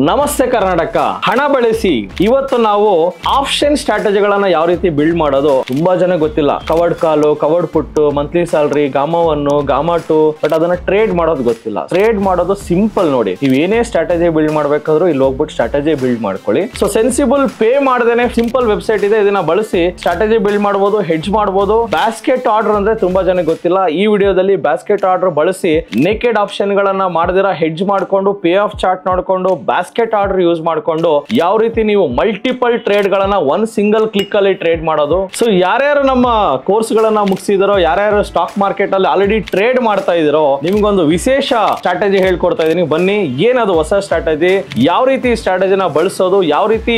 ನಮಸ್ತೆ ಕರ್ನಾಟಕ. ಹಣ ಬಳಸಿ ಇವತ್ತು ನಾವು ಆಪ್ಷನ್ ಸ್ಟ್ರಾಟಜಿಗಳನ್ನ ಯಾವ ರೀತಿ ಬಿಲ್ಡ್ ಮಾಡೋದು ತುಂಬಾ ಜನ ಗೊತ್ತಿಲ್ಲ. Covered call, covered put, monthly salary, gamma 1, gamma 2, but ಅದನ್ನ ಟ್ರೇಡ್ ಮಾಡೋದು ಗೊತ್ತಿಲ್ಲ. ಟ್ರೇಡ್ ಮಾಡೋದು ಸಿಂಪಲ್ ನೋಡಿ. ನೀವು ಏನೇ ಸ್ಟ್ರಾಟಜಿ ಬಿಲ್ಡ್ ಮಾಡ್ಬೇಕಾದ್ರೂ ಇಲ್ಲಿ ಹೋಗ್ಬಿಟ್ಟು ಸ್ಟ್ರಾಟಜಿ ಬಿಲ್ಡ್ ಮಾಡ್ಕೊಳ್ಳಿ. ಸೊ ಸೆನ್ಸಿಬಲ್ ಪೇ ಮಾಡದೇನೆ ಸಿಂಪಲ್ ವೆಬ್ಸೈಟ್ ಇದೆ, ಇದನ್ನ ಬಳಸಿ ಸ್ಟ್ರಾಟಜಿ ಬಿಲ್ಡ್ ಮಾಡಬಹುದು, ಹೆಡ್ಜ್ ಮಾಡಬಹುದು. ಬ್ಯಾಸ್ಕೆಟ್ ಆರ್ಡರ್ ಅಂದ್ರೆ ತುಂಬಾ ಜನ ಗೊತ್ತಿಲ್ಲ. ಈ ವಿಡಿಯೋದಲ್ಲಿ ಬ್ಯಾಸ್ಕೆಟ್ ಆರ್ಡರ್ ಬಳಸಿ ನೇಕೆಡ್ ಆಪ್ಷನ್ ಗಳನ್ನ ಮಾಡದಿರಾ ಹೆಡ್ಜ್ ಮಾಡ್ಕೊಂಡು ಪೇ ಆಫ್ ಚಾರ್ಟ್ ನೋಡ್ಕೊಂಡು ಬ್ಯಾಸ್ಕೆಟ್ ಆರ್ಡರ್ ಯೂಸ್ ಮಾಡ್ಕೊಂಡು ಯಾವ ರೀತಿ ನೀವು ಮಲ್ಟಿಪಲ್ ಟ್ರೇಡ್ ಗಳನ್ನ ಒಂದ್ ಸಿಂಗಲ್ ಕ್ಲಿಕ್ ಅಲ್ಲಿ ಟ್ರೇಡ್ ಮಾಡೋದು. ಸೊ ಯಾರ್ಯಾರು ನಮ್ಮ ಕೋರ್ಸ್ ಗಳನ್ನ ಮುಗಿಸಿದಾರೋ, ಯಾರ್ಯಾರು ಸ್ಟಾಕ್ ಮಾರ್ಕೆಟ್ ಅಲ್ಲಿ ಆಲ್ರೆಡಿ ಟ್ರೇಡ್ ಮಾಡ್ತಾ ಇದಾರೋ, ನಿಮ್ಗೊಂದು ವಿಶೇಷ ಸ್ಟ್ರಾಟಜಿ ಹೇಳ್ಕೊಡ್ತಾ ಇದೀನಿ. ಬನ್ನಿ, ಏನದು ಹೊಸ ಸ್ಟ್ರಾಟಜಿ, ಯಾವ ರೀತಿ ಸ್ಟ್ರಾಟಜಿನ ಬಳಸೋದು, ಯಾವ ರೀತಿ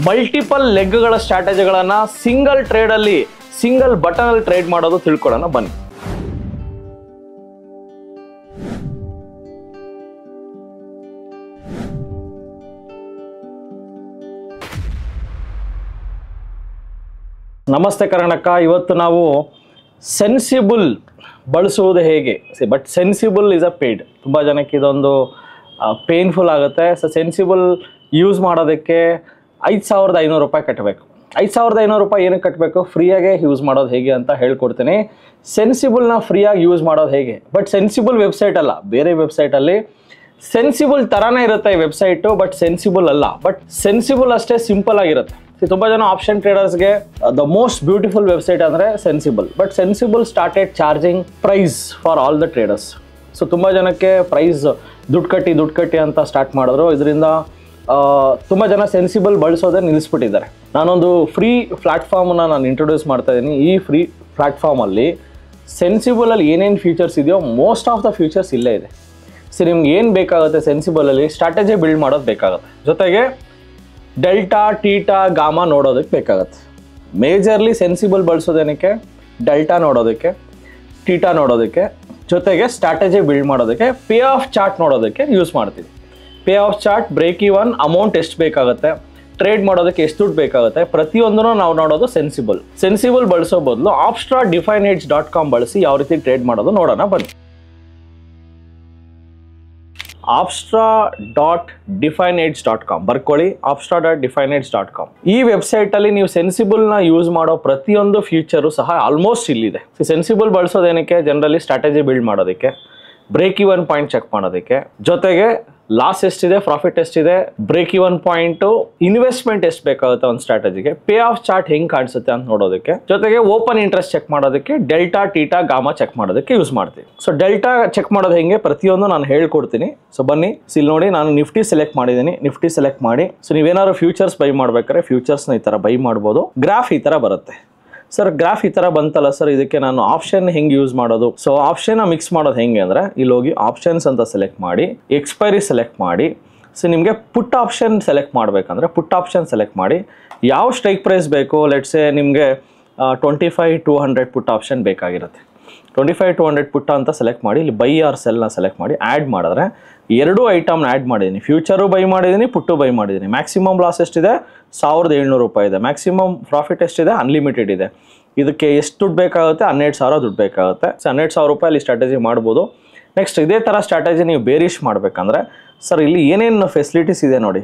ಮಲ್ಟಿಪಲ್ ಲೆಗ್ ಗಳ ಸ್ಟ್ರಾಟಜಿಗಳನ್ನ ಸಿಂಗಲ್ ಟ್ರೇಡ್ ಅಲ್ಲಿ, ಸಿಂಗಲ್ ಬಟನ್ ಅಲ್ಲಿ ಟ್ರೇಡ್ ಮಾಡೋದು ತಿಳ್ಕೊಳ್ಳೋಣ ಬನ್ನಿ. ನಮಸ್ತೆ ಕರ್ನಾಟಕ. ಇವತ್ತು ನಾವು ಸೆನ್ಸಿಬಲ್ ಬಳಸುವುದು ಹೇಗೆ, but sensible is a paid. ತುಂಬ ಜನಕ್ಕೆ ಇದೊಂದು ಪೇನ್ಫುಲ್ ಆಗುತ್ತೆ. ಸೊ ಸೆನ್ಸಿಬಲ್ ಯೂಸ್ ಮಾಡೋದಕ್ಕೆ 5,500 ರೂಪಾಯಿ ಕಟ್ಟಬೇಕು. 5,500 ರೂಪಾಯಿ ಏನಕ್ಕೆ ಕಟ್ಟಬೇಕು? ಫ್ರೀಯಾಗೆ ಯೂಸ್ ಮಾಡೋದು ಹೇಗೆ ಅಂತ ಹೇಳ್ಕೊಡ್ತೀನಿ. ಸೆನ್ಸಿಬಲ್ನ ಫ್ರೀಯಾಗಿ ಯೂಸ್ ಮಾಡೋದು ಹೇಗೆ, ಬಟ್ ಸೆನ್ಸಿಬಲ್ ವೆಬ್ಸೈಟ್ ಅಲ್ಲ, ಬೇರೆ ವೆಬ್ಸೈಟಲ್ಲಿ ಸೆನ್ಸಿಬಲ್ ಥರನೇ ಇರುತ್ತೆ ಈ ವೆಬ್ಸೈಟು, ಬಟ್ ಸೆನ್ಸಿಬಲ್ ಅಲ್ಲ. ಬಟ್ ಸೆನ್ಸಿಬಲ್ ಅಷ್ಟೇ ಸಿಂಪಲ್ ಆಗಿರುತ್ತೆ. ತುಂಬಾ ಜನ ಆಪ್ಷನ್ ಟ್ರೇಡರ್ಸ್ಗೆ ದ ಮೋಸ್ಟ್ ಬ್ಯೂಟಿಫುಲ್ ವೆಬ್ಸೈಟ್ ಅಂದರೆ Sensibull. But Sensibull started charging price for all the traders. So ತುಂಬ ಜನಕ್ಕೆ ಪ್ರೈಸ್ ದುಡ್ಡು ಕಟ್ಟಿ ಅಂತ ಸ್ಟಾರ್ಟ್ ಮಾಡಿದ್ರು. ಇದರಿಂದ ತುಂಬ ಜನ ಸೆನ್ಸಿಬಲ್ ಬಳಸೋದೇ ನಿಲ್ಲಿಸ್ಬಿಟ್ಟಿದ್ದಾರೆ. ನಾನೊಂದು ಫ್ರೀ ಪ್ಲ್ಯಾಟ್ಫಾರ್ಮನ್ನ ನಾನು ಇಂಟ್ರೊಡ್ಯೂಸ್ ಮಾಡ್ತಾ ಇದ್ದೀನಿ. ಈ ಫ್ರೀ ಪ್ಲ್ಯಾಟ್ಫಾರ್ಮಲ್ಲಿ ಸೆನ್ಸಿಬಲಲ್ಲಿ ಏನೇನು ಫೀಚರ್ಸ್ ಇದೆಯೋ ಮೋಸ್ಟ್ ಆಫ್ ದ ಫೀಚರ್ಸ್ ಇಲ್ಲೇ ಇದೆ. ಸೊ ನಿಮ್ಗೆ ಏನು ಬೇಕಾಗುತ್ತೆ ಸೆನ್ಸಿಬಲಲ್ಲಿ, ಸ್ಟ್ರಾಟಜಿ ಬಿಲ್ಡ್ ಮಾಡೋದು ಬೇಕಾಗುತ್ತೆ, ಜೊತೆಗೆ ಡೆಲ್ಟಾ, ಟೀಟಾ, ಗಾಮಾ ನೋಡೋದಕ್ಕೆ ಬೇಕಾಗುತ್ತೆ. ಮೇಜರ್ಲಿ ಸೆನ್ಸಿಬಲ್ ಬಳಸೋದೇನಕ್ಕೆ? ಡೆಲ್ಟಾ ನೋಡೋದಕ್ಕೆ, ಟೀಟಾ ನೋಡೋದಕ್ಕೆ, ಜೊತೆಗೆ ಸ್ಟ್ರಾಟಜಿ ಬಿಲ್ಡ್ ಮಾಡೋದಕ್ಕೆ, ಪೇ ಆಫ್ ಚಾರ್ಟ್ ನೋಡೋದಕ್ಕೆ ಯೂಸ್ ಮಾಡ್ತೀವಿ. Pay off chart, break even, amount ಎಷ್ಟು ಬೇಕಾಗುತ್ತೆ, ಟ್ರೇಡ್ ಮಾಡೋದಕ್ಕೆ ಎಷ್ಟು ದುಡ್ಡು ಬೇಕಾಗುತ್ತೆ, ಪ್ರತಿಯೊಂದನ್ನು ನಾವು ನೋಡೋದು ಸೆನ್ಸಿಬಲ್ ಬಳಸೋ ಬದಲು opstra-defineedge.com ಬಳಸಿ ಯಾವ ರೀತಿ ಟ್ರೇಡ್ ಮಾಡೋದು ನೋಡೋಣ ಬನ್ನಿ. opstra.defineedge.com ಬರ್ಕೊಳ್ಳಿ. opstra.defineedge.com ಈ ವೆಬ್ಸೈಟ್ ಅಲ್ಲಿ ನೀವು ಸೆನ್ಸಿಬಲ್ ನ ಯೂಸ್ ಮಾಡೋ ಪ್ರತಿಯೊಂದು ಫ್ಯೂಚರು ಸಹ ಆಲ್ಮೋಸ್ಟ್ ಇಲ್ಲಿದೆ. ಸೆನ್ಸಿಬಲ್ ಬಳಸೋದೇನಕ್ಕೆ? ಜನರಲಿ ಸ್ಟ್ರಾಟಜಿ ಬಿಲ್ಡ್ ಮಾಡೋದಕ್ಕೆ, ಬ್ರೇಕ್ ಇವನ್ ಪಾಯಿಂಟ್ ಚೆಕ್ ಮಾಡೋದಕ್ಕೆ, ಜೊತೆಗೆ ಲಾಸ್ ಎಷ್ಟಿದೆ, ಪ್ರಾಫಿಟ್ ಎಷ್ಟಿದೆ, ಬ್ರೇಕ್ ಇವನ್ ಪಾಯಿಂಟು, ಇನ್ವೆಸ್ಟ್ಮೆಂಟ್ ಎಷ್ಟು ಬೇಕಾಗುತ್ತೆ ಒಂದು ಸ್ಟ್ರಾಟಜಿಗೆ, ಪೇ ಆಫ್ ಚಾರ್ಟ್ ಹೆಂಗ್ ಕಾಣಿಸುತ್ತೆ ಅಂತ ನೋಡೋದಕ್ಕೆ, ಜೊತೆಗೆ ಓಪನ್ ಇಂಟ್ರೆಸ್ಟ್ ಚೆಕ್ ಮಾಡೋದಕ್ಕೆ, ಡೆಲ್ಟಾ, ಟೀಟಾ, ಗಾಮಾ ಚೆಕ್ ಮಾಡೋದಕ್ಕೆ ಯೂಸ್ ಮಾಡ್ತೀವಿ. ಸೊ ಡೆಲ್ಟಾ ಚೆಕ್ ಮಾಡೋದು ಹೆಂಗೆ ಪ್ರತಿಯೊಂದು ನಾನು ಹೇಳ್ಕೊಡ್ತೀನಿ. ಸೊ ಬನ್ನಿ, ಇಲ್ಲಿ ನೋಡಿ, ನಾನು ನಿಫ್ಟಿ ಸೆಲೆಕ್ಟ್ ಮಾಡಿದ್ದೀನಿ. ನಿಫ್ಟಿ ಸೆಲೆಕ್ಟ್ ಮಾಡಿ, ಸೊ ನೀವೇನಾದ್ರು ಫ್ಯೂಚರ್ಸ್ ಬೈ ಮಾಡ್ಬೇಕಾದ್ರೆ ಫ್ಯೂಚರ್ಸ್ನ ಈ ಥರ ಬೈ ಮಾಡ್ಬೋದು. ಗ್ರಾಫ್ ಈ ಥರ ಬರುತ್ತೆ. ಸರ್ ಗ್ರಾಫ್ ಈ ಥರ ಬಂತಲ್ಲ ಸರ್, ಇದಕ್ಕೆ ನಾನು ಆಪ್ಷನ್ ಹೆಂಗೆ ಯೂಸ್ ಮಾಡೋದು? ಸೊ ಆಪ್ಷನ್ನ ಮಿಕ್ಸ್ ಮಾಡೋದು ಹೆಂಗೆ ಅಂದರೆ, ಇಲ್ಲಿ ಹೋಗಿ ಆಪ್ಷನ್ಸ್ ಅಂತ ಸೆಲೆಕ್ಟ್ ಮಾಡಿ, ಎಕ್ಸ್ಪೈರಿ ಸೆಲೆಕ್ಟ್ ಮಾಡಿ. ಸೊ ನಿಮಗೆ ಪುಟ್ ಆಪ್ಷನ್ ಸೆಲೆಕ್ಟ್ ಮಾಡಬೇಕಂದ್ರೆ ಪುಟ್ ಆಪ್ಷನ್ ಸೆಲೆಕ್ಟ್ ಮಾಡಿ. ಯಾವ ಸ್ಟ್ರೈಕ್ ಪ್ರೈಸ್ ಬೇಕು, ಲೆಟ್ಸೆ ನಿಮಗೆ 25,200 ಪುಟ್ ಆಪ್ಷನ್ ಬೇಕಾಗಿರುತ್ತೆ. 25,200 ಪುಟ್ಟ ಅಂತ ಸೆಲೆಕ್ಟ್ ಮಾಡಿ, ಇಲ್ಲಿ ಬೈ ಆರ್ ಸೆಲ್ನ ಸೆಲೆಕ್ಟ್ ಮಾಡಿ ಆ್ಯಡ್ ಮಾಡಿದ್ರೆ ಎರಡು ಐಟಮ್ನ ಆ್ಯಡ್ ಮಾಡಿದ್ದೀನಿ. ಫ್ಯೂಚರು ಬೈ ಮಾಡಿದ್ದೀನಿ, ಪುಟ್ಟು ಬೈ ಮಾಡಿದ್ದೀನಿ. ಮ್ಯಾಕ್ಸಿಮಮ್ ಲಾಸ್ ಎಷ್ಟಿದೆ? 1,700 ರೂಪಾಯಿ ಇದೆ. ಮ್ಯಾಕ್ಸಿಮಮ್ ಪ್ರಾಫಿಟ್ ಎಷ್ಟಿದೆ? ಅನ್ಲಿಮಿಟೆಡ್ ಇದೆ. ಇದಕ್ಕೆ ಎಷ್ಟು ದುಡ್ಡು ಬೇಕಾಗುತ್ತೆ? 12,000 ದುಡ್ಡು ಬೇಕಾಗುತ್ತೆ. ಸೊ 12,000 ರೂಪಾಯಲ್ಲಿ ಸ್ಟ್ರಾಟಜಿ ಮಾಡ್ಬೋದು. ನೆಕ್ಸ್ಟ್ ಇದೇ ಥರ ಸ್ಟ್ರಾಟಜಿ ನೀವು ಬೇರಿಶ್ ಮಾಡಬೇಕಂದ್ರೆ, ಸರ್ ಇಲ್ಲಿ ಏನೇನು ಫೆಸಿಲಿಟೀಸ್ ಇದೆ ನೋಡಿ.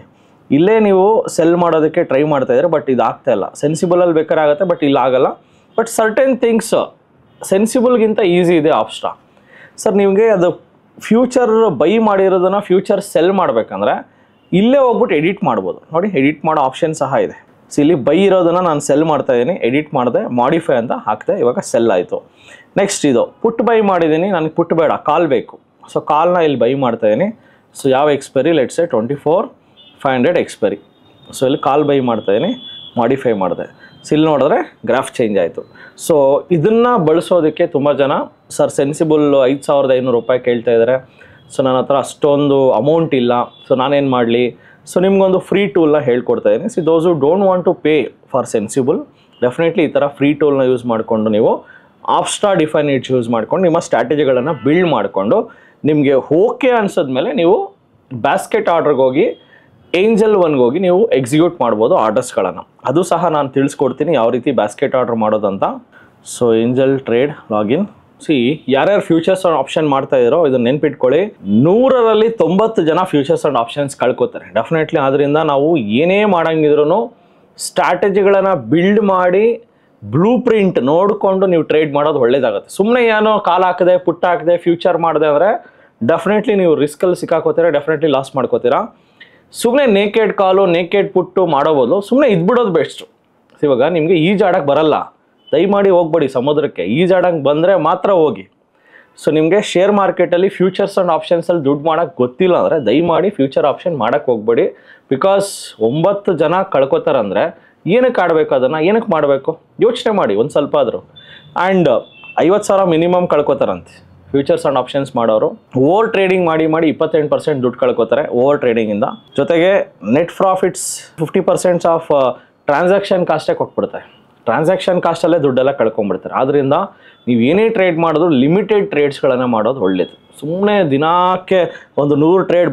ಇಲ್ಲೇ ನೀವು ಸೆಲ್ ಮಾಡೋದಕ್ಕೆ ಟ್ರೈ ಮಾಡ್ತಾ ಇದ್ದಾರೆ, ಬಟ್ ಇದು ಆಗ್ತಾ ಇಲ್ಲ. ಸೆನ್ಸಿಬಲಲ್ಲಿ ಬೇಕಾದ್ರೆ ಆಗುತ್ತೆ, ಬಟ್ ಇಲ್ಲಿ ಆಗಲ್ಲ. ಬಟ್ ಸರ್ಟೆನ್ ಥಿಂಗ್ಸ್ ಸೆನ್ಸಿಬಲ್ಗಿಂತ ಈಸಿ ಇದೆ ಆಪ್ಸ್ಟ್ರಾ. ಸರ್ ನಿಮಗೆ ಅದು ಫ್ಯೂಚರ್ ಬೈ ಮಾಡಿರೋದನ್ನ ಫ್ಯೂಚರ್ ಸೆಲ್ ಮಾಡಬೇಕಂದ್ರೆ ಇಲ್ಲೇ ಹೋಗ್ಬಿಟ್ಟು ಎಡಿಟ್ ಮಾಡ್ಬೋದು. ನೋಡಿ, ಎಡಿಟ್ ಮಾಡೋ ಆಪ್ಷನ್ ಸಹ ಇದೆ. ಸೊ ಇಲ್ಲಿ ಬೈ ಇರೋದನ್ನು ನಾನು ಸೆಲ್ ಮಾಡ್ತಾ ಇದ್ದೀನಿ, ಎಡಿಟ್ ಮಾಡಿದೆ, ಮಾಡಿಫೈ ಅಂತ ಹಾಕಿದೆ, ಇವಾಗ ಸೆಲ್ ಆಯಿತು. ನೆಕ್ಸ್ಟ್ ಇದು ಪುಟ್ ಬೈ ಮಾಡಿದ್ದೀನಿ, ನನಗೆ ಪುಟ್ ಬೇಡ, ಕಾಲ್ ಬೇಕು. ಸೊ ಕಾಲ್ನ ಇಲ್ಲಿ ಬೈ ಮಾಡ್ತಾ ಇದ್ದೀನಿ. ಸೊ ಯಾವ ಎಕ್ಸ್ಪೈರಿ? Let's say 24,500 expiry. ಸೊ ಇಲ್ಲಿ ಕಾಲ್ ಬೈ ಮಾಡ್ತಾ ಇದ್ದೀನಿ, ಮಾಡಿಫೈ ಮಾಡಿದೆ. ಸೊ ಇಲ್ಲಿ ನೋಡಿದ್ರೆ ಗ್ರಾಫ್ ಚೇಂಜ್ ಆಯಿತು. ಸೊ ಇದನ್ನು ಬಳಸೋದಕ್ಕೆ ತುಂಬ ಜನ ಸರ್ ಸೆನ್ಸಿಬಲ್ 5,500 ರೂಪಾಯಿ ಕೇಳ್ತಾ ಇದ್ದಾರೆ. ಸೊ ನನ್ನ ಹತ್ರ ಅಷ್ಟೊಂದು ಅಮೌಂಟ್ ಇಲ್ಲ, ಸೊ ನಾನೇನು ಮಾಡಲಿ? ಸೊ ನಿಮ್ಗೊಂದು ಫ್ರೀ ಟೂಲ್ನ ಹೇಳ್ಕೊಡ್ತಾ ಇದ್ದೀನಿ. So those who don't want to pay for sensible, definitely ಈ ಥರ ಫ್ರೀ ಟೂಲ್ನ ಯೂಸ್ ಮಾಡಿಕೊಂಡು ನೀವು opstra-defineedge ಯೂಸ್ ಮಾಡ್ಕೊಂಡು ನಿಮ್ಮ ಸ್ಟ್ರಾಟಜಿಗಳನ್ನು ಬಿಲ್ಡ್ ಮಾಡಿಕೊಂಡು ನಿಮಗೆ ಓಕೆ ಅನ್ಸಿದ್ಮೇಲೆ ನೀವು ಬ್ಯಾಸ್ಕೆಟ್ ಆರ್ಡ್ರಿಗೆ ಹೋಗಿ ಏಂಜಲ್ ಒನ್ಗೆ ಹೋಗಿ ನೀವು ಎಕ್ಸಿಕ್ಯೂಟ್ ಮಾಡ್ಬೋದು ಆರ್ಡರ್ಸ್ಗಳನ್ನು. ಅದು ಸಹ ನಾನು ತಿಳಿಸ್ಕೊಡ್ತೀನಿ ಯಾವ ರೀತಿ ಬ್ಯಾಸ್ಕೆಟ್ ಆರ್ಡರ್ ಮಾಡೋದಂತ. So angel trade login. ಯಾರ್ಯಾರು ಫ್ಯೂಚರ್ಸ್ ಅಂಡ್ ಆಪ್ಷನ್ ಮಾಡ್ತಾ ಇರೋ ಇದನ್ನ ನೆನ್ಪಿಟ್ಕೊಳ್ಳಿ, 100ರಲ್ಲಿ 90 ಜನ ಫ್ಯೂಚರ್ಸ್ ಅಂಡ್ ಆಪ್ಷನ್ಸ್ ಕಳ್ಕೊತಾರೆ ಡೆಫಿನೆಟ್ಲಿ. ಆದ್ರಿಂದ ನಾವು ಏನೇ ಮಾಡಂಗಿದ್ರು ಸ್ಟ್ರಾಟಜಿಗಳನ್ನು ಬಿಲ್ಡ್ ಮಾಡಿ ಬ್ಲೂ ಪ್ರಿಂಟ್ ನೋಡಿಕೊಂಡು ನೀವು ಟ್ರೇಡ್ ಮಾಡೋದು ಒಳ್ಳೇದಾಗುತ್ತೆ. ಸುಮ್ಮನೆ ಏನೋ ಕಾಲ್ ಹಾಕದೆ ಪುಟ್ಟ ಹಾಕದೆ ಫ್ಯೂಚರ್ ಮಾಡಿದೆ ಅಂದರೆ ಡೆಫಿನೆಟ್ಲಿ ನೀವು ರಿಸ್ಕಲ್ಲಿ ಸಿಕ್ಕಾಕೋತೀರಾ, ಡೆಫಿನೆಟ್ಲಿ ಲಾಸ್ ಮಾಡ್ಕೋತೀರಾ. ಸುಮ್ಮನೆ ನೇಕೆಡ್ ಕಾಲು ನೇಕೆಡ್ ಪುಟ್ಟು ಮಾಡೋಬೋದು, ಸುಮ್ಮನೆ ಇದ್ಬಿಡೋದು ಬೆಸ್ಟು. ಇವಾಗ ನಿಮಗೆ ಈಜಾಡಕ್ಕೆ ಬರಲ್ಲ, ದಯಮಾಡಿ ಹೋಗ್ಬೇಡಿ ಸಮುದ್ರಕ್ಕೆ. ಈಜಾಡಕ್ಕೆ ಬಂದರೆ ಮಾತ್ರ ಹೋಗಿ. ಸೊ ನಿಮಗೆ ಶೇರ್ ಮಾರ್ಕೆಟಲ್ಲಿ ಫ್ಯೂಚರ್ಸ್ ಆ್ಯಂಡ್ ಆಪ್ಷನ್ಸಲ್ಲಿ ದುಡ್ಡು ಮಾಡೋಕ್ಕೆ ಗೊತ್ತಿಲ್ಲ ಅಂದರೆ ದಯಮಾಡಿ ಫ್ಯೂಚರ್ ಆಪ್ಷನ್ ಮಾಡೋಕ್ಕೆ ಹೋಗ್ಬೇಡಿ. ಬಿಕಾಸ್ 9 ಜನ ಕಳ್ಕೊತಾರಂದರೆ ಏನಕ್ಕೆ ಆಡಬೇಕು, ಅದನ್ನು ಏನಕ್ಕೆ ಮಾಡಬೇಕು ಯೋಚನೆ ಮಾಡಿ ಒಂದು ಸ್ವಲ್ಪ ಆದರೂ. ಆ್ಯಂಡ್ 50,000 ಮಿನಿಮಮ್ ಕಳ್ಕೊತಾರಂತೆ ಫ್ಯೂಚರ್ಸ್ ಆ್ಯಂಡ್ ಆಪ್ಷನ್ಸ್ ಮಾಡೋರು. ಓವರ್ ಟ್ರೇಡಿಂಗ್ ಮಾಡಿ 28% ದುಡ್ಡು ಕಳ್ಕೊತಾರೆ ಓವರ್ ಟ್ರೇಡಿಂಗಿಂದ. ಜೊತೆಗೆ ನೆಟ್ ಪ್ರಾಫಿಟ್ಸ್ 50% ಆಫ್ ಟ್ರಾನ್ಸಾಕ್ಷನ್ ಕಾಸ್ಟೇ ಕೊಟ್ಬಿಡ್ತಾರೆ. ಟ್ರಾನ್ಸಾಕ್ಷನ್ ಕಾಸ್ಟಲ್ಲೇ ದುಡ್ಡೆಲ್ಲ ಕಳ್ಕೊಂಡ್ಬಿಡ್ತಾರೆ. ಆದ್ದರಿಂದ ನೀವು ಏನೇ ಟ್ರೇಡ್ ಮಾಡಿದ್ರು ಲಿಮಿಟೆಡ್ ಟ್ರೇಡ್ಸ್ಗಳನ್ನು ಮಾಡೋದು ಒಳ್ಳೆಯದು. ಸುಮ್ಮನೆ ದಿನಕ್ಕೆ ಒಂದು 100 ಟ್ರೇಡ್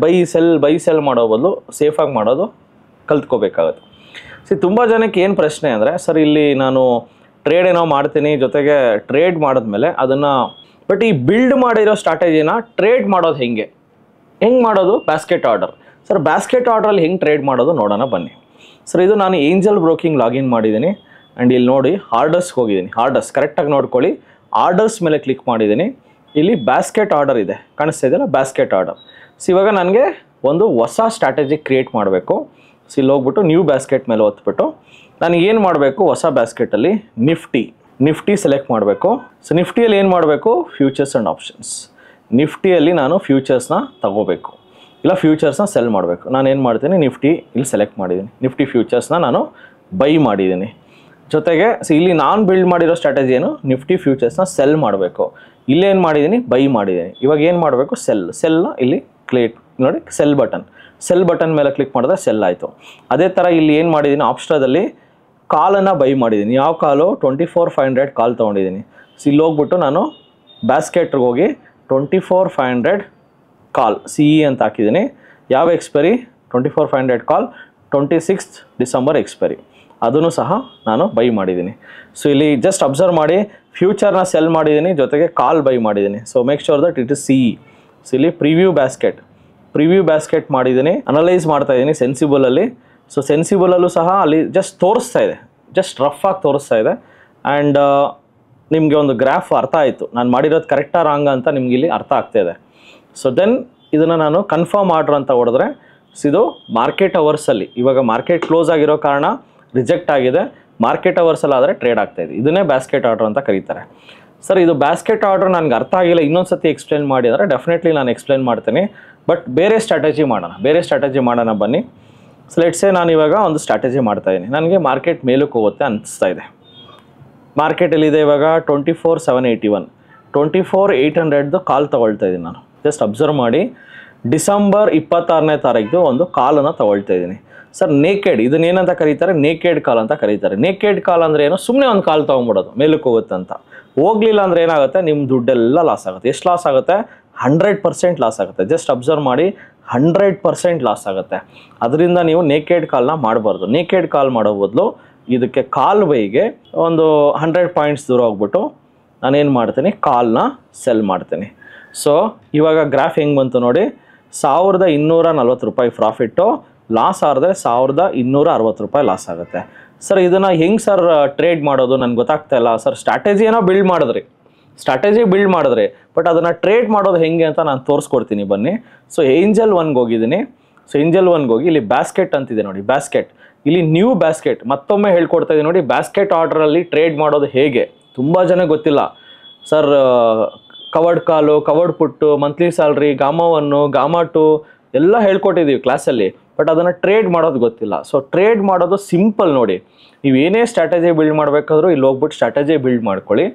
ಬೈ ಸೆಲ್ ಮಾಡೋ ಬದಲು ಸೇಫಾಗಿ ಮಾಡೋದು ಕಲ್ತ್ಕೋಬೇಕಾಗುತ್ತೆ. ತುಂಬ ಜನಕ್ಕೆ ಏನು ಪ್ರಶ್ನೆ ಅಂದರೆ, ಸರ್ ಇಲ್ಲಿ ನಾನು ಟ್ರೇಡ್ ಏನೋ ಮಾಡ್ತೀನಿ, ಜೊತೆಗೆ ಟ್ರೇಡ್ ಮಾಡಿದ್ಮೇಲೆ ಅದನ್ನು ಬಟ್ ಈ ಬಿಲ್ಡ್ ಮಾಡಿರೋ ಸ್ಟ್ರಾಟಜಿನ ಟ್ರೇಡ್ ಮಾಡೋದು ಹೆಂಗೆ ಮಾಡೋದು? Basket order. ಸರ್ ಬ್ಯಾಸ್ಕೆಟ್ ಆರ್ಡ್ರಲ್ಲಿ ಹೆಂಗೆ ಟ್ರೇಡ್ ಮಾಡೋದು ನೋಡೋಣ ಬನ್ನಿ. ಸರ್ ಇದು ನಾನು ಏಂಜಲ್ ಬ್ರೋಕಿಂಗ್ ಲಾಗಿನ್ ಮಾಡಿದ್ದೀನಿ. ಆ್ಯಂಡ್ ಇಲ್ಲಿ ನೋಡಿ ಆರ್ಡರ್ಸ್ಗೆ ಹೋಗಿದ್ದೀನಿ. ಆರ್ಡರ್ಸ್ ಕರೆಕ್ಟಾಗಿ ನೋಡ್ಕೊಳ್ಳಿ. ಆರ್ಡರ್ಸ್ ಮೇಲೆ ಕ್ಲಿಕ್ ಮಾಡಿದ್ದೀನಿ. ಇಲ್ಲಿ ಬ್ಯಾಸ್ಕೆಟ್ ಆರ್ಡರ್ ಇದೆ, ಕಾಣಿಸ್ತಾ ಇದೆಯಲ್ಲ ಬ್ಯಾಸ್ಕೆಟ್ ಆರ್ಡರ್. ಇವಾಗ ನನಗೆ ಒಂದು ಹೊಸ ಸ್ಟ್ರಾಟಜಿ ಕ್ರಿಯೇಟ್ ಮಾಡಬೇಕು. ಇಲ್ಲಿ ಹೋಗ್ಬಿಟ್ಟು ನ್ಯೂ ಬ್ಯಾಸ್ಕೆಟ್ ಮೇಲೆ ಒತ್ಬಿಟ್ಟು ನನಗೆ ಏನು ಮಾಡಬೇಕು, ಹೊಸ ಬ್ಯಾಸ್ಕೆಟಲ್ಲಿ ನಿಫ್ಟಿ ಸೆಲೆಕ್ಟ್ ಮಾಡಬೇಕು. ಸೊ ನಿಫ್ಟಿಯಲ್ಲಿ ಏನು ಮಾಡಬೇಕು, ಫ್ಯೂಚರ್ಸ್ ಆ್ಯಂಡ್ ಆಪ್ಷನ್ಸ್. ನಿಫ್ಟಿಯಲ್ಲಿ ನಾನು ಫ್ಯೂಚರ್ಸ್ನ ತಗೋಬೇಕು, ಇಲ್ಲ ಫ್ಯೂಚರ್ಸ್ನ ಸೆಲ್ ಮಾಡಬೇಕು. ನಾನು ಏನು ಮಾಡ್ತೀನಿ, ನಿಫ್ಟಿ ಇಲ್ಲಿ ಸೆಲೆಕ್ಟ್ ಮಾಡಿದ್ದೀನಿ. ನಿಫ್ಟಿ ಫ್ಯೂಚರ್ಸ್ನ ನಾನು ಬೈ ಮಾಡಿದ್ದೀನಿ. ಜೊತೆಗೆ ಇಲ್ಲಿ ನಾನು ಬಿಲ್ಡ್ ಮಾಡಿರೋ ಸ್ಟ್ರಾಟಜಿ ಏನು, ನಿಫ್ಟಿ ಫ್ಯೂಚರ್ಸ್ನ ಸೆಲ್ ಮಾಡಬೇಕು. ಇಲ್ಲೇನು ಮಾಡಿದ್ದೀನಿ, ಬೈ ಮಾಡಿದ್ದೀನಿ. ಇವಾಗ ಏನು ಮಾಡಬೇಕು, ಸೆಲ್ನ ಇಲ್ಲಿ ಕ್ಲಿಕ್ ನೋಡಿ, ಸೆಲ್ ಬಟನ್ ಮೇಲೆ ಕ್ಲಿಕ್ ಮಾಡಿದ್ರೆ ಸೆಲ್ ಆಯಿತು. ಅದೇ ಥರ ಇಲ್ಲಿ ಏನು ಮಾಡಿದ್ದೀನಿ, ಆಪ್ಸ್ಟ್ರಾದಲ್ಲಿ ಕಾಲನ್ನು ಬೈ ಮಾಡಿದ್ದೀನಿ. ಯಾವ ಕಾಲು, 24,500 ಕಾಲ್ ತೊಗೊಂಡಿದ್ದೀನಿ. ಇಲ್ಲಿ ಹೋಗ್ಬಿಟ್ಟು ನಾನು ಬ್ಯಾಸ್ಕೆಟ್ಗೆ ಹೋಗಿ 24,500 ಕಾಲ್ CE ಅಂತ ಹಾಕಿದ್ದೀನಿ. ಯಾವ ಎಕ್ಸ್ಪೈರಿ, 24,500 ಕಾಲ್ 26 ಡಿಸೆಂಬರ್ ಎಕ್ಸ್ಪೈರಿ. ಅದನ್ನು ಸಹ ನಾನು ಬೈ ಮಾಡಿದ್ದೀನಿ. ಸೊ ಇಲ್ಲಿ ಜಸ್ಟ್ ಅಬ್ಸರ್ವ್ ಮಾಡಿ, ಫ್ಯೂಚರ್ನ ಸೆಲ್ ಮಾಡಿದ್ದೀನಿ, ಜೊತೆಗೆ ಕಾಲ್ ಬೈ ಮಾಡಿದ್ದೀನಿ. So make sure that it is CE. So ಇಲ್ಲಿ ಪ್ರಿವ್ಯೂ ಬ್ಯಾಸ್ಕೆಟ್ ಮಾಡಿದ್ದೀನಿ, ಅನಲೈಸ್ ಮಾಡ್ತಾ ಇದ್ದೀನಿ ಸೆನ್ಸಿಬಲಲ್ಲಿ. ಸೊ ಸೆನ್ಸಿಬಲಲ್ಲೂ ಸಹ ಅಲ್ಲಿ ಜಸ್ಟ್ ತೋರಿಸ್ತಾ ಇದೆ, ಜಸ್ಟ್ ರಫ್ ಆಗಿ ತೋರಿಸ್ತಾ ಇದೆ. ಆ್ಯಂಡ್ ನಿಮಗೆ ಒಂದು ಗ್ರಾಫ್ ಅರ್ಥ ಆಯಿತು, ನಾನು ಮಾಡಿರೋದು ಕರೆಕ್ಟಾ ರಾಂಗ್ ಅಂತ ನಿಮ್ಗೆ ಇಲ್ಲಿ ಅರ್ಥ ಆಗ್ತಾಯಿದೆ. ಸೊ ದೆನ್ ಇದನ್ನು ನಾನು ಕನ್ಫರ್ಮ್ ಆರ್ಡ್ರ್ ಅಂತ ಹೊಡೆದ್ರೆ ಇದು ಮಾರ್ಕೆಟ್ ಅವರ್ಸಲ್ಲಿ, ಇವಾಗ ಮಾರ್ಕೆಟ್ ಕ್ಲೋಸ್ ಆಗಿರೋ ಕಾರಣ ರಿಜೆಕ್ಟ್ ಆಗಿದೆ. ಮಾರ್ಕೆಟ್ ಅವರ್ಸಲ್ಲಿ ಆದರೆ ಟ್ರೇಡ್ ಆಗ್ತಾಯಿದೆ. ಇದನ್ನೇ ಬ್ಯಾಸ್ಕೆಟ್ ಆರ್ಡ್ರ್ ಅಂತ ಕರೀತಾರೆ. ಸರ್ ಇದು ಬ್ಯಾಸ್ಕೆಟ್ ಆರ್ಡ್ರ್ ನನಗೆ ಅರ್ಥ ಆಗಿಲ್ಲ, ಇನ್ನೊಂದು ಸತಿ ಎಕ್ಸ್ಪ್ಲೇನ್ ಮಾಡಿ ಅಂದರೆ ಡೆಫಿನೆಟ್ಲಿ ನಾನು ಎಕ್ಸ್ಪ್ಲೇನ್ ಮಾಡ್ತೀನಿ. ಬಟ್ ಬೇರೆ ಸ್ಟ್ರಾಟಜಿ ಮಾಡೋಣ ಬನ್ನಿ. ಸೊ ಲೆಟ್ಸ್ ಸೇ ನಾನು ಇವಾಗ ಒಂದು ಸ್ಟ್ರಾಟಜಿ ಮಾಡ್ತಾಯಿದ್ದೀನಿ. ನನಗೆ ಮಾರ್ಕೆಟ್ ಮೇಲಕ್ಕೆ ಹೋಗುತ್ತೆ ಅನಿಸ್ತಾ ಇದೆ. ಮಾರ್ಕೆಟಲ್ಲಿದೆ ಇವಾಗ 24,781, 24,800 ಕಾಲ್ ತೊಗೊಳ್ತಾ ಇದ್ದೀನಿ ನಾನು. ಜಸ್ಟ್ ಅಬ್ಸರ್ವ್ ಮಾಡಿ, ಡಿಸೆಂಬರ್ 26ನೇ ತಾರೀಕು ಒಂದು ಕಾಲನ್ನು ತೊಗೊಳ್ತಾ ಇದ್ದೀನಿ. ಸರ್ ನೇಕೆಡ್, ಇದನ್ನೇನಂತ ಕರೀತಾರೆ, ನೇಕೆಡ್ ಕಾಲ್ ಅಂತ ಕರೀತಾರೆ. ನೇಕೆಡ್ ಕಾಲ್ ಅಂದರೆ ಏನು, ಸುಮ್ಮನೆ ಒಂದು ಕಾಲ್ ತೊಗೊಂಬಿಡೋದು ಮೇಲಕ್ಕೆ ಹೋಗುತ್ತೆ ಅಂತ. ಹೋಗಲಿಲ್ಲ ಅಂದರೆ ಏನಾಗುತ್ತೆ, ನಿಮ್ಮ ದುಡ್ಡೆಲ್ಲ ಲಾಸ್ ಆಗುತ್ತೆ. ಎಷ್ಟು ಲಾಸ್ ಆಗುತ್ತೆ, 100% ಲಾಸ್ ಆಗುತ್ತೆ. ಜಸ್ಟ್ ಅಬ್ಸರ್ವ್ ಮಾಡಿ, 100% ಲಾಸ್ ಆಗುತ್ತೆ. ಅದರಿಂದ ನೀವು ನೇಕೆಡ್ ಕಾಲ್ನ ಮಾಡಬಾರ್ದು. ನೇಕೆಡ್ ಕಾಲ್ ಮಾಡೋ ಬದಲು ಇದಕ್ಕೆ ಕಾಲ್ ಬೈಗೆ ಒಂದು 100 ಪಾಯಿಂಟ್ಸ್ ದೂರ ಹೋಗ್ಬಿಟ್ಟು ನಾನೇನು ಮಾಡ್ತೀನಿ, ಕಾಲ್ನ ಸೆಲ್ ಮಾಡ್ತೀನಿ. ಸೊ ಇವಾಗ ಗ್ರಾಫ್ ಹೆಂಗೆ ಬಂತು ನೋಡಿ, 1,240 ರೂಪಾಯಿ ಪ್ರಾಫಿಟ್ಟು, ಲಾಸ್ ಆದರೆ 1,260 ರೂಪಾಯಿ ಲಾಸ್ ಆಗುತ್ತೆ. ಸರ್ ಇದನ್ನು ಹೆಂಗೆ ಸರ್ ಟ್ರೇಡ್ ಮಾಡೋದು ನನಗೆ ಗೊತ್ತಾಗ್ತಾ ಇಲ್ಲ ಸರ್. ಸ್ಟ್ರಾಟಜಿಯನ್ನು ಬಿಲ್ಡ್ ಮಾಡಿದ್ರಿ, ಬಟ್ ಅದನ್ನು ಟ್ರೇಡ್ ಮಾಡೋದು ಹೆಂಗೆ ಅಂತ ನಾನು ತೋರಿಸ್ಕೊಡ್ತೀನಿ ಬನ್ನಿ. ಸೊ ಏಂಜಲ್ 1ಗೆ ಹೋಗಿದ್ದೀನಿ. ಸೊ ಏಂಜಲ್ 1ಗೆ ಹೋಗಿ ಇಲ್ಲಿ ಬ್ಯಾಸ್ಕೆಟ್ ಅಂತಿದೆ ನೋಡಿ, ಬ್ಯಾಸ್ಕೆಟ್, ಇಲ್ಲಿ ನ್ಯೂ ಬ್ಯಾಸ್ಕೆಟ್ ಮತ್ತೊಮ್ಮೆ ಹೇಳ್ಕೊಡ್ತಾ ಇದ್ದೀನಿ ನೋಡಿ. ಬ್ಯಾಸ್ಕೆಟ್ ಆರ್ಡ್ರಲ್ಲಿ ಟ್ರೇಡ್ ಮಾಡೋದು ಹೇಗೆ ತುಂಬ ಜನ ಗೊತ್ತಿಲ್ಲ sir. Covered call, covered put, monthly salary, gamma 1, gamma 2 ಎಲ್ಲ ಹೇಳ್ಕೊಟ್ಟಿದ್ದೀವಿ ಕ್ಲಾಸಲ್ಲಿ, ಬಟ್ ಅದನ್ನು ಟ್ರೇಡ್ ಮಾಡೋದು ಗೊತ್ತಿಲ್ಲ. ಸೊ ಟ್ರೇಡ್ ಮಾಡೋದು ಸಿಂಪಲ್ ನೋಡಿ. ನೀವು ಏನೇ ಸ್ಟ್ರಾಟಜಿ ಬಿಲ್ಡ್ ಮಾಡಬೇಕಾದ್ರೂ ಇಲ್ಲಿ ಹೋಗ್ಬಿಟ್ಟು ಸ್ಟ್ರಾಟಜಿ ಬಿಲ್ಡ್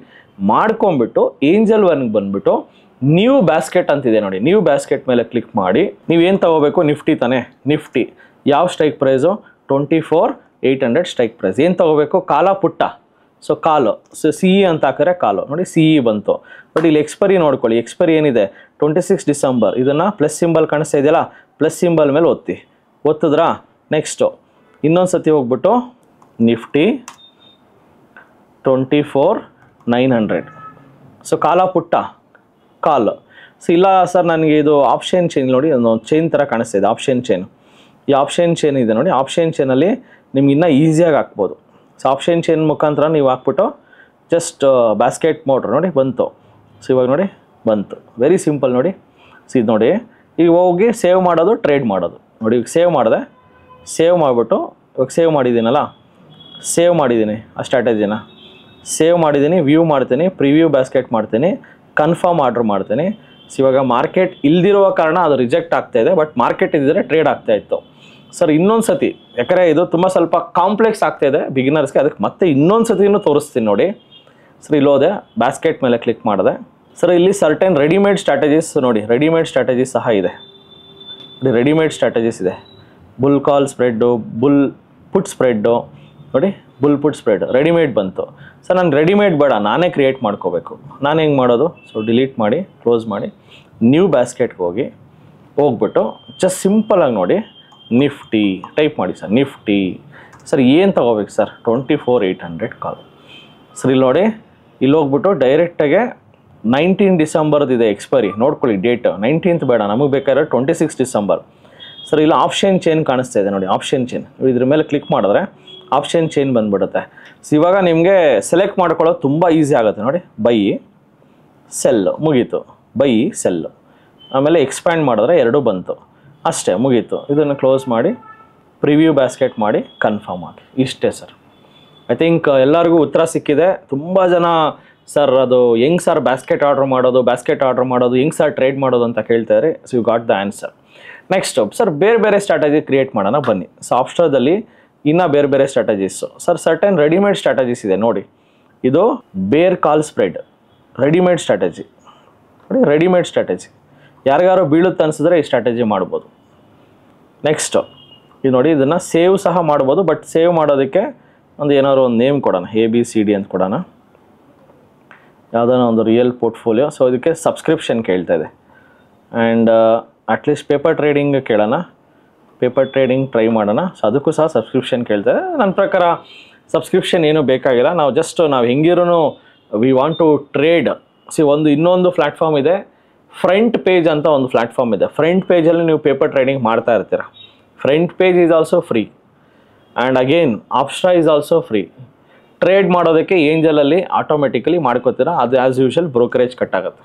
ಮಾಡ್ಕೊಂಬಿಟ್ಟು ಏಂಜಲ್ 1ಗೆ ಬಂದುಬಿಟ್ಟು ನ್ಯೂ ಬ್ಯಾಸ್ಕೆಟ್ ಅಂತಿದೆ ನೋಡಿ, ನ್ಯೂ ಬ್ಯಾಸ್ಕೆಟ್ ಮೇಲೆ ಕ್ಲಿಕ್ ಮಾಡಿ ನೀವೇನು ತೊಗೋಬೇಕು, ನಿಫ್ಟಿ ತಾನೇ. ನಿಫ್ಟಿ ಯಾವ ಸ್ಟ್ರೈಕ್ ಪ್ರೈಸು, 24,800 ಸ್ಟ್ರೈಕ್ ಪ್ರೈಸ್. ಏನು ತೊಗೋಬೇಕು, ಕಾಲ ಪುಟ್ಟ. ಸೊ ಕಾಲು, ಸೊ CE ಅಂತ ಹಾಕಿದ್ರೆ ಕಾಲು ನೋಡಿ, CE ಬಂತು. ಬಟ್ ಇಲ್ಲಿ ಎಕ್ಸ್ಪೈರಿ ನೋಡ್ಕೊಳ್ಳಿ, ಎಕ್ಸ್ಪೈರಿ ಏನಿದೆ 26 ಡಿಸೆಂಬರ್. ಇದನ್ನು ಪ್ಲಸ್ ಸಿಂಬಲ್ ಕಾಣಿಸ್ತಾ ಇದೆಯಲ್ಲ, ಪ್ಲಸ್ ಸಿಂಬಲ್ ಮೇಲೆ ಒತ್ತಿದ್ರಾ. ನೆಕ್ಸ್ಟು ಇನ್ನೊಂದು ಸತಿ ಹೋಗ್ಬಿಟ್ಟು ನಿಫ್ಟಿ 24,900. ಸೊ ಕಾಲ ಪುಟ್ಟ ಕಾಲ್. ಸೊ ಇಲ್ಲ ಸರ್ ನನಗೆ ಇದು ಆಪ್ಷನ್ ಚೈನ್ ನೋಡಿ, ಒಂದು ಚೈನ್ ಥರ ಕಾಣಿಸ್ತಾ ಇದೆ ಆಪ್ಷನ್ ಚೈನ್. ಈ ಆಪ್ಷನ್ ಚೈನ್ ಇದೆ ನೋಡಿ, ಆಪ್ಷನ್ ಚೈನಲ್ಲಿ ನಿಮ್ಗೆ ಇನ್ನೂ ಈಸಿಯಾಗಿ ಹಾಕ್ಬೋದು. ಸೊ ಆಪ್ಷನ್ ಚೈನ್ ಮುಖಾಂತರ ನೀವು ಹಾಕ್ಬಿಟ್ಟು ಜಸ್ಟ್ ಬ್ಯಾಸ್ಕೆಟ್ ಮೋಟ್ರ್ ನೋಡಿ ಬಂತು. ಸೊ ಇವಾಗ ನೋಡಿ ಬಂತು, ವೆರಿ ಸಿಂಪಲ್ ನೋಡಿ. ಸೊ ಇದು ನೋಡಿ ಈಗ ಹೋಗಿ ಸೇವ್ ಮಾಡೋದು, ಟ್ರೇಡ್ ಮಾಡೋದು ನೋಡಿ. ಈಗ ಸೇವ್ ಮಾಡಿದೆ, ಸೇವ್ ಮಾಡಿಬಿಟ್ಟು ಇವಾಗ ಸೇವ್ ಮಾಡಿದ್ದೀನಲ್ಲ, ಸೇವ್ ಮಾಡಿದ್ದೀನಿ ಆ ಸ್ಟ್ರಾಟಜಿನ, ಸೇವ್ ಮಾಡಿದ್ದೀನಿ, ವ್ಯೂ ಮಾಡ್ತೀನಿ, ಪ್ರಿವ್ಯೂ ಬ್ಯಾಸ್ಕೆಟ್ ಮಾಡ್ತೀನಿ, ಕನ್ಫರ್ಮ್ ಆರ್ಡ್ರ್ ಮಾಡ್ತೀನಿ. ಸೊ ಇವಾಗ ಮಾರ್ಕೆಟ್ ಇಲ್ದಿರುವ ಕಾರಣ ಅದು ರಿಜೆಕ್ಟ್ ಆಗ್ತಾಯಿದೆ, ಬಟ್ ಮಾರ್ಕೆಟ್ ಇದ್ದಿದ್ರೆ ಟ್ರೇಡ್ ಆಗ್ತಾಯಿತ್ತು. ಸರ್ ಇನ್ನೊಂದು ಸತಿ, ಯಾಕಂದರೆ ಇದು ತುಂಬ ಸ್ವಲ್ಪ ಕಾಂಪ್ಲೆಕ್ಸ್ ಆಗ್ತಾಯಿದೆ ಬಿಗಿನರ್ಸ್ಗೆ, ಅದಕ್ಕೆ ಮತ್ತೆ ಇನ್ನೊಂದು ಸತಿನೂ ತೋರಿಸ್ತೀನಿ ನೋಡಿ. ಸರ್ ಇಲ್ಲೋದೆ, ಬ್ಯಾಸ್ಕೆಟ್ ಮೇಲೆ ಕ್ಲಿಕ್ ಮಾಡಿದೆ. ಸರ್ ಇಲ್ಲಿ ಸರ್ಟೆನ್ ರೆಡಿಮೇಡ್ ಸ್ಟ್ರಾಟಜೀಸ್ ನೋಡಿ, ರೆಡಿಮೇಡ್ ಸ್ಟ್ರಾಟಜೀಸ್ ಸಹ ಇದೆ, ರೆಡಿಮೇಡ್ ಸ್ಟ್ರಾಟಜೀಸ್ ಇದೆ. ಬುಲ್ ಕಾಲ್ ಸ್ಪ್ರೆಡ್ಡು, ಬುಲ್ ಪುಟ್ ಸ್ಪ್ರೆಡ್ಡು ನೋಡಿ, ಬುಲ್ ಪುಟ್ ಸ್ಪ್ರೆಡ್ ರೆಡಿಮೇಡ್ ಬಂತು. ಸರ್ ನಾನು ರೆಡಿಮೇಡ್ ಬೇಡ, ನಾನೇ ಕ್ರಿಯೇಟ್ ಮಾಡ್ಕೋಬೇಕು. ನಾನು ಹೆಂಗೆ ಮಾಡೋದು? ಸೊ ಡಿಲೀಟ್ ಮಾಡಿ, ಕ್ಲೋಸ್ ಮಾಡಿ, ನ್ಯೂ ಬ್ಯಾಸ್ಕೆಟ್ಗೆ ಹೋಗ್ಬಿಟ್ಟು ಜಸ್ಟ್ ಸಿಂಪಲಾಗಿ ನೋಡಿ ನಿಫ್ಟಿ ಟೈಪ್ ಮಾಡಿ ಸರ್, ನಿಫ್ಟಿ. ಸರ್ ಏನು ತೊಗೋಬೇಕು ಸರ್? 24,800 ಕಾಲ್. ಸರ್ ಇಲ್ಲಿ ನೋಡಿ, ಇಲ್ಲಿ ಹೋಗ್ಬಿಟ್ಟು ಡೈರೆಕ್ಟಾಗೆ 19 ಡಿಸೆಂಬರ್ದಿದೆ ಎಕ್ಸ್ಪೈರಿ, ನೋಡ್ಕೊಳ್ಳಿ ಡೇಟ್. 19th ಬೇಡ, ನಮಗೆ ಬೇಕಾದ್ರೆ 26 ಡಿಸೆಂಬರ್. ಸರ್ ಇಲ್ಲ ಆಪ್ಷನ್ ಚೈನ್ ಕಾಣಿಸ್ತಾ ಇದೆ ನೋಡಿ, ಆಪ್ಷನ್ ಚೈನ್. ಇದ್ರ ಮೇಲೆ ಕ್ಲಿಕ್ ಮಾಡಿದ್ರೆ ಆಪ್ಷನ್ ಚೈನ್ ಬಂದುಬಿಡುತ್ತೆ. ಸೊ ಇವಾಗ ನಿಮಗೆ ಸೆಲೆಕ್ಟ್ ಮಾಡ್ಕೊಳ್ಳೋದು ತುಂಬ ಈಸಿ ಆಗುತ್ತೆ ನೋಡಿ. ಬೈ ಸೆಲ್ ಮುಗೀತು, ಬೈ ಸೆಲ್, ಆಮೇಲೆ ಎಕ್ಸ್ಪ್ಯಾಂಡ್ ಮಾಡಿದ್ರೆ ಎರಡೂ ಬಂತು, ಅಷ್ಟೇ ಮುಗೀತು. ಇದನ್ನು ಕ್ಲೋಸ್ ಮಾಡಿ, ಪ್ರಿವ್ಯೂ ಬ್ಯಾಸ್ಕೆಟ್ ಮಾಡಿ, ಕನ್ಫರ್ಮ್ ಆಗಿ, ಇಷ್ಟೇ ಸರ್. ಐ ಥಿಂಕ್ ಎಲ್ಲರಿಗೂ ಉತ್ತರ ಸಿಕ್ಕಿದೆ. ತುಂಬ ಜನ ಸರ್ ಅದು ಹೆಂಗೆ ಸರ್ ಬ್ಯಾಸ್ಕೆಟ್ ಆರ್ಡ್ರ್ ಮಾಡೋದು, ಬ್ಯಾಸ್ಕೆಟ್ ಆರ್ಡ್ರ್ ಮಾಡೋದು ಹೆಂಗೆ ಸರ್ ಟ್ರೇಡ್ ಮಾಡೋದು ಅಂತ ಕೇಳ್ತಾರೆ. So you got the answer. Next sir ಬೇರೆ ಬೇರೆ ಸ್ಟ್ರಾಟಜಿ ಕ್ರಿಯೇಟ್ ಮಾಡೋಣ ಬನ್ನಿ. ಸೊ ಆಪ್ಸ್ಟಾದಲ್ಲಿ ಇನ್ನೂ ಬೇರೆ ಬೇರೆ strategies. Sir certain readymade strategies ಇದೆ ನೋಡಿ. ಇದು ಬೇರ್ ಕಾಲ್ ಸ್ಪ್ರೆಡ್ ರೆಡಿಮೇಡ್ ಸ್ಟ್ರಾಟಜಿ ನೋಡಿ, ರೆಡಿಮೇಡ್ ಸ್ಟ್ರಾಟಜಿ. ಯಾರಿಗಾರು ಬೀಳುತ್ತೆ ಅನಿಸಿದ್ರೆ ಈ ಸ್ಟ್ರಾಟಜಿ ಮಾಡ್ಬೋದು. ನೆಕ್ಸ್ಟು ಇದು ನೋಡಿ, ಇದನ್ನು ಸೇವ್ ಸಹ ಮಾಡ್ಬೋದು, ಬಟ್ ಸೇವ್ ಮಾಡೋದಕ್ಕೆ ಒಂದು ಏನಾದ್ರು ಒಂದು ನೇಮ್ ಕೊಡೋಣ, ABCD ಅಂತ ಕೊಡೋಣ, ಯಾವುದಾನ ಒಂದು ರಿಯಲ್ ಪೋರ್ಟ್ಫೋಲಿಯೋ. ಸೊ ಇದಕ್ಕೆ ಸಬ್ಸ್ಕ್ರಿಪ್ಷನ್ ಕೇಳ್ತಾ ಇದೆ. ಆ್ಯಂಡ್ ಅಟ್ಲೀಸ್ಟ್ ಪೇಪರ್ ಟ್ರೇಡಿಂಗ್ ಕೇಳೋಣ, ಪೇಪರ್ ಟ್ರೇಡಿಂಗ್ ಟ್ರೈ ಮಾಡೋಣ. ಸೊ ಅದಕ್ಕೂ ಸಹ ಸಬ್ಸ್ಕ್ರಿಪ್ಷನ್ ಕೇಳ್ತಾರೆ. ನನ್ನ ಪ್ರಕಾರ ಸಬ್ಸ್ಕ್ರಿಪ್ಷನ್ ಏನೂ ಬೇಕಾಗಿಲ್ಲ. ನಾವು ಹೆಂಗಿರೂ we want to trade. See ಇನ್ನೊಂದು ಪ್ಲ್ಯಾಟ್ಫಾರ್ಮ್ ಇದೆ, ಫ್ರಂಟ್ ಪೇಜ್ ಅಂತ ಒಂದು ಪ್ಲ್ಯಾಟ್ಫಾರ್ಮ್ ಇದೆ. ಫ್ರಂಟ್ ಪೇಜಲ್ಲಿ ನೀವು ಪೇಪರ್ ಟ್ರೇಡಿಂಗ್ ಮಾಡ್ತಾ ಇರ್ತೀರ. Front page is also free, and again Opstra is also free. Trade ಮಾಡೋದಕ್ಕೆ ಏಂಜಲಲ್ಲಿ ಆಟೋಮೆಟಿಕಲಿ ಮಾಡ್ಕೋತೀರ, ಅದು ಆ್ಯಸ್ ಯೂಶುವಲ್ ಬ್ರೋಕರೇಜ್ ಕಟ್ ಆಗುತ್ತೆ.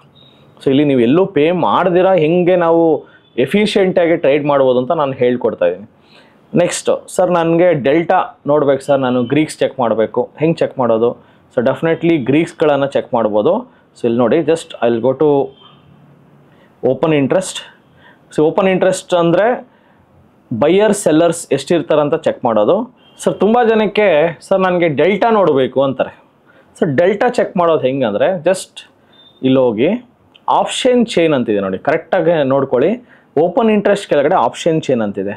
ಸೊ ಇಲ್ಲಿ ನೀವು ಎಲ್ಲೂ ಪೇ ಮಾಡ್ದಿರ ಹೆಂಗೆ ನಾವು ಎಫಿಷಿಯೆಂಟಾಗಿ ಟ್ರೇಡ್ ಮಾಡ್ಬೋದು ಅಂತ ನಾನು ಹೇಳ್ಕೊಡ್ತಾ ಇದ್ದೀನಿ. ನೆಕ್ಸ್ಟು ಸರ್ ನನಗೆ ಡೆಲ್ಟಾ ನೋಡ್ಬೇಕು ಸರ್, ನಾನು ಗ್ರೀಕ್ಸ್ ಚೆಕ್ ಮಾಡಬೇಕು, ಹೆಂಗೆ ಚೆಕ್ ಮಾಡೋದು? ಸೊ ಡೆಫಿನೆಟ್ಲಿ ಗ್ರೀಕ್ಸ್ಗಳನ್ನು ಚೆಕ್ ಮಾಡ್ಬೋದು. ಸೊ ಇಲ್ಲಿ ನೋಡಿ, just I will go to open interest. So open interest ಅಂದರೆ ಬೈಯರ್ ಸೆಲ್ಲರ್ಸ್ ಎಷ್ಟಿರ್ತಾರಂತ ಚೆಕ್ ಮಾಡೋದು. ಸರ್ ತುಂಬ ಜನಕ್ಕೆ ಸರ್ ನನಗೆ ಡೆಲ್ಟಾ ನೋಡಬೇಕು ಅಂತಾರೆ. ಸರ್ ಡೆಲ್ಟಾ ಚೆಕ್ ಮಾಡೋದು ಹೆಂಗೆ ಅಂದರೆ, ಜಸ್ಟ್ ಇಲ್ಲಿ ಹೋಗಿ ಆಪ್ಷನ್ ಚೈನ್ ಅಂತಿದೆ ನೋಡಿ, ಕರೆಕ್ಟಾಗಿ ನೋಡ್ಕೊಳ್ಳಿ. ಓಪನ್ ಇಂಟ್ರೆಸ್ಟ್ ಕೆಳಗಡೆ ಆಪ್ಷನ್ ಚೈನ್ ಅಂತಿದೆ.